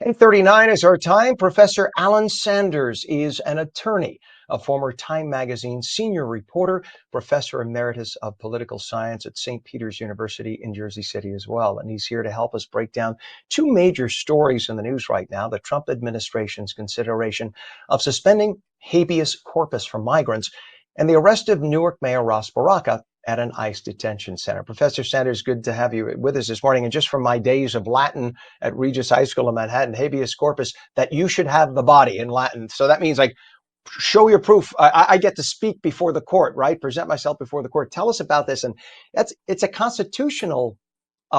8:39 is our time. Professor Alain Sanders is an attorney, a former Time Magazine senior reporter, Professor Emeritus of Political Science at St. Peter's University in Jersey City as well. And he's here to help us break down two major stories in the news right now: the Trump administration's consideration of suspending habeas corpus for migrants and the arrest of Newark Mayor Ras Baraka at an ICE detention center. Professor Sanders, good to have you with us this morning. And just from my days of Latin at Regis High School in Manhattan, habeas corpus, that you should have the body in Latin. So that means, like, show your proof. I get to speak before the court, right? Present myself before the court. Tell us about this. And it's a constitutional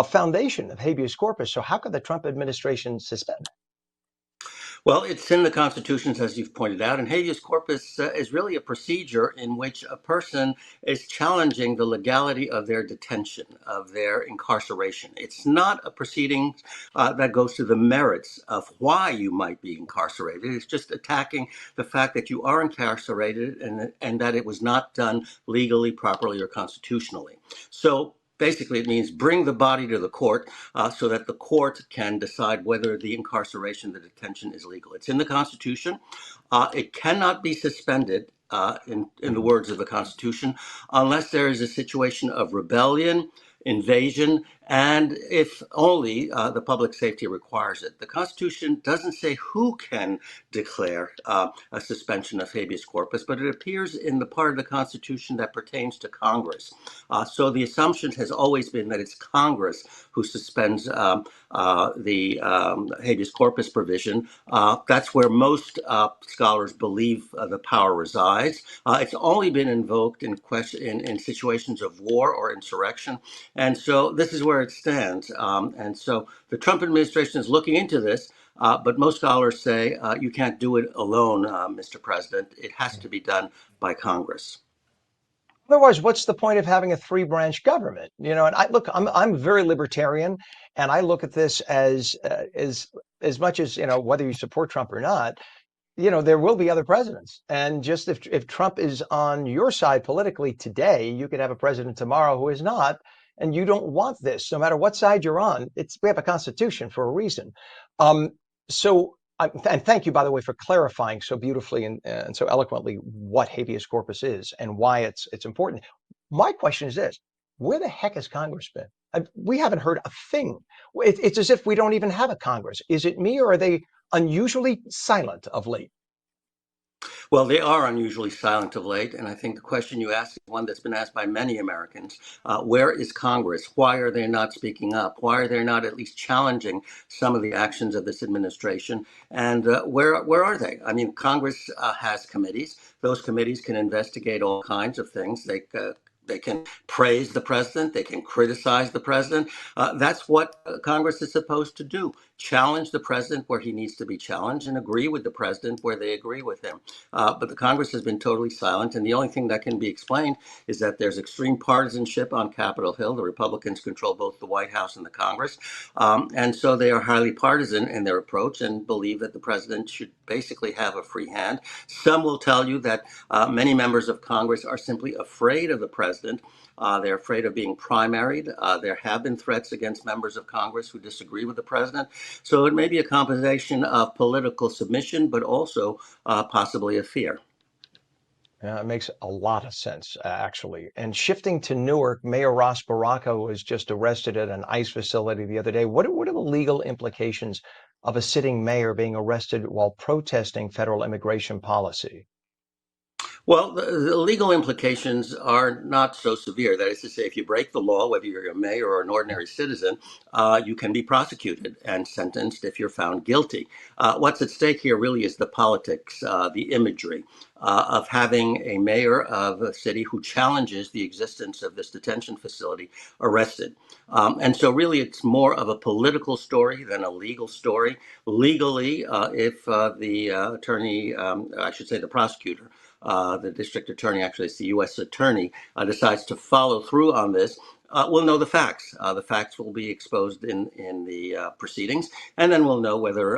foundation of habeas corpus. So how could the Trump administration suspend? Well, it's in the Constitution, as you've pointed out, and habeas corpus is really a procedure in which a person is challenging the legality of their detention, of their incarceration. It's not a proceeding that goes to the merits of why you might be incarcerated. It's just attacking the fact that you are incarcerated and that it was not done legally, properly, or constitutionally. So basically, it means bring the body to the court so that the court can decide whether the incarceration, the detention is legal. It's in the Constitution. It cannot be suspended, in the words of the Constitution, unless there is a situation of rebellion, invasion, and if only the public safety requires it. The Constitution doesn't say who can declare a suspension of habeas corpus, but it appears in the part of the Constitution that pertains to Congress. So the assumption has always been that it's Congress who suspends the habeas corpus provision. That's where most scholars believe the power resides. It's only been invoked in situations of war or insurrection, and so this is where it stands. And so the Trump administration is looking into this. But most scholars say you can't do it alone, Mr. President. It has to be done by Congress. Otherwise, what's the point of having a three-branch government? And I'm very libertarian, and I look at this as much as, whether you support Trump or not, there will be other presidents. And just if Trump is on your side politically today, you could have a president tomorrow who is not, and you don't want this, no matter what side you're on. We have a constitution for a reason. Um, so, and thank you, by the way, for clarifying so beautifully and so eloquently what habeas corpus is and why it's important. My question is this: where the heck has Congress been? We haven't heard a thing. It's as if we don't even have a Congress. Is it me, or are they unusually silent of late? Well, they are unusually silent of late, and I think the question you asked is one that's been asked by many Americans. Where is Congress? Why are they not speaking up? Why are they not at least challenging some of the actions of this administration? And where are they? I mean, Congress has committees. Those committees can investigate all kinds of things. They can praise the president. They can criticize the president. That's what Congress is supposed to do: challenge the president where he needs to be challenged and agree with the president where they agree with him. But the Congress has been totally silent. And the only thing that can be explained is that there's extreme partisanship on Capitol Hill. The Republicans control both the White House and the Congress. And so they are highly partisan in their approach and believe that the president should basically have a free hand. Some will tell you that many members of Congress are simply afraid of the president. They're afraid of being primaried. There have been threats against members of Congress who disagree with the president. So it may be a combination of political submission, but also possibly a fear. Yeah, it makes a lot of sense, actually. And shifting to Newark, Mayor Ras Baraka was just arrested at an ICE facility the other day. What are the legal implications of a sitting mayor being arrested while protesting federal immigration policy? Well, the legal implications are not so severe. That is to say, if you break the law, whether you're a mayor or an ordinary citizen, you can be prosecuted and sentenced if you're found guilty. What's at stake here really is the politics, the imagery of having a mayor of a city who challenges the existence of this detention facility arrested. And so really it's more of a political story than a legal story. Legally, if the attorney, I should say the prosecutor, the district attorney, actually it's the U.S. attorney, decides to follow through on this, We'll know the facts. The facts will be exposed in the proceedings, and then we'll know whether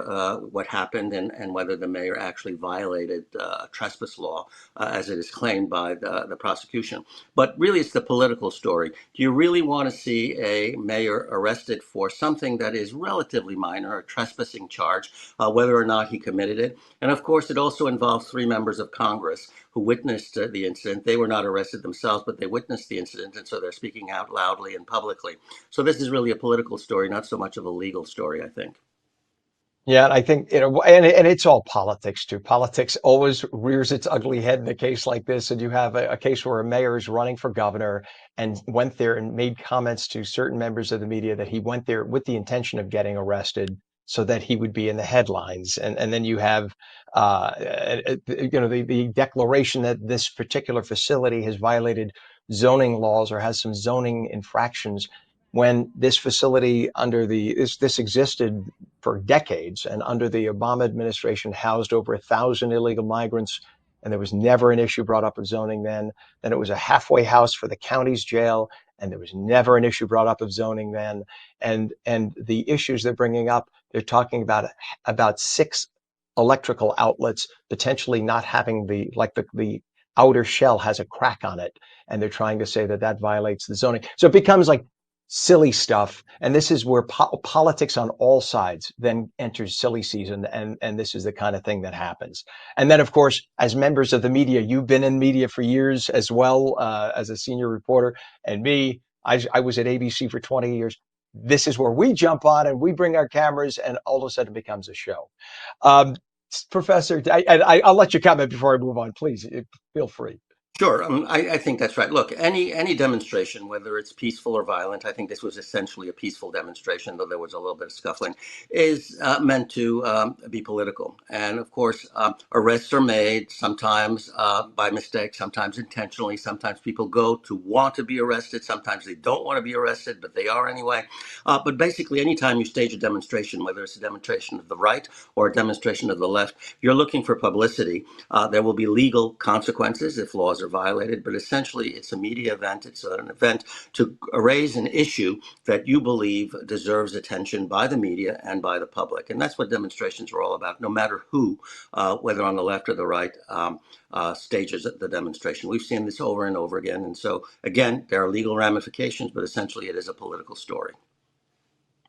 what happened and whether the mayor actually violated a trespass law, as it is claimed by the prosecution. But really, it's the political story. Do you really want to see a mayor arrested for something that is relatively minor, a trespassing charge, whether or not he committed it? And of course, it also involves three members of Congress who witnessed the incident. They were not arrested themselves, but they witnessed the incident, and so they're speaking out loudly and publicly. So this is really a political story, not so much of a legal story, I think. Yeah, and I think, and it's all politics too. Politics always rears its ugly head in a case like this. And you have a case where a mayor is running for governor and went there and made comments to certain members of the media that he went there with the intention of getting arrested so that he would be in the headlines. And then you have, the declaration that this particular facility has violated zoning laws or has some zoning infractions when this facility this existed for decades, and under the Obama administration housed over 1,000 illegal migrants, and there was never an issue brought up of zoning then. Then it was a halfway house for the county's jail, and there was never an issue brought up of zoning then. And the issues they're bringing up, they're talking about six electrical outlets potentially not having the outer shell has a crack on it, and they're trying to say that that violates the zoning. So it becomes like silly stuff. And this is where politics on all sides then enters silly season. And this is the kind of thing that happens. And then, of course, as members of the media, you've been in media for years as well, as a senior reporter. And me, I was at ABC for 20 years. This is where we jump on and we bring our cameras, and all of a sudden it becomes a show. Um, Professor, I'll let you comment before I move on. Please feel free. Sure, I think that's right. Look, any demonstration, whether it's peaceful or violent, I think this was essentially a peaceful demonstration, though there was a little bit of scuffling, is meant to be political. And of course, arrests are made sometimes by mistake, sometimes intentionally. Sometimes people go to want to be arrested. Sometimes they don't want to be arrested, but they are anyway. But basically, anytime you stage a demonstration, whether it's a demonstration of the right or a demonstration of the left, you're looking for publicity. There will be legal consequences if laws are violated, but essentially it's a media event. It's an event to raise an issue that you believe deserves attention by the media and by the public. And that's what demonstrations are all about, no matter who, whether on the left or the right, stages the demonstration. We've seen this over and over again. And so, again, there are legal ramifications, but essentially it is a political story.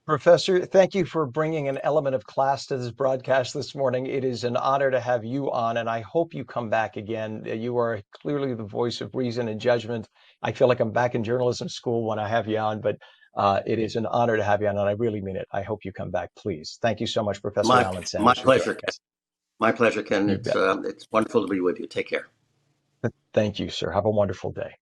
Professor, thank you for bringing an element of class to this broadcast this morning. It is an honor to have you on, and I hope you come back again. You are clearly the voice of reason and judgment. I feel like I'm back in journalism school when I have you on, but it is an honor to have you on, and I really mean it. I hope you come back, please. Thank you so much, Professor My Alain my Sanders, for pleasure, joining Ken. us. My pleasure, Ken. You bet. It's wonderful to be with you. Take care. Thank you, sir. Have a wonderful day.